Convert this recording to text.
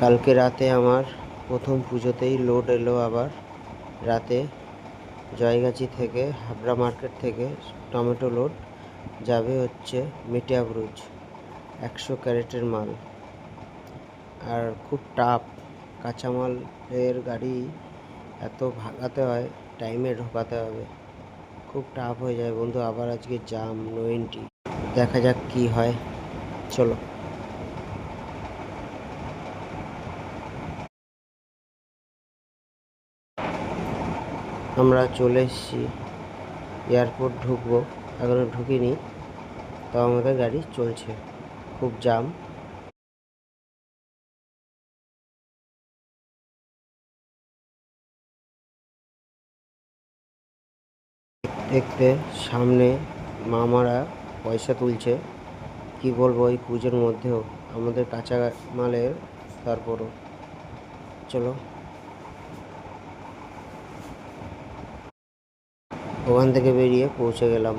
কালকে রাতে আমার প্রথম পুজোতেই লোড এলো আবার রাতে জয়গাছি থেকে হাবড়া মার্কেট থেকে টমেটো লোড যাবে হচ্ছে মিটিয়াবুরুজ 100 ক্যারেটের মাল। আর খুব টাফ কাঁচামালের গাড়ি এত ভাগাতে হয়, টাইমে ঢোকাতে হবে, খুব টাফ হয়ে যায় বন্ধু। আবার আজকে জাম, নো এন্ট্রি, দেখা যাক কি হয়। চলো। আমরা চলে এসেছি, এয়ারপোর্ট ঢুকবো, এখনো ঢুকিনি, তো আমাদের গাড়ি চলছে, খুব জাম। দেখতে সামনে মামারা পয়সা তুলছে, কি বলবো, এই পুজোর মধ্যেও আমাদের কাঁচা মালের। তারপরও চলো, ওখান থেকে বেরিয়ে পৌঁছে গেলাম।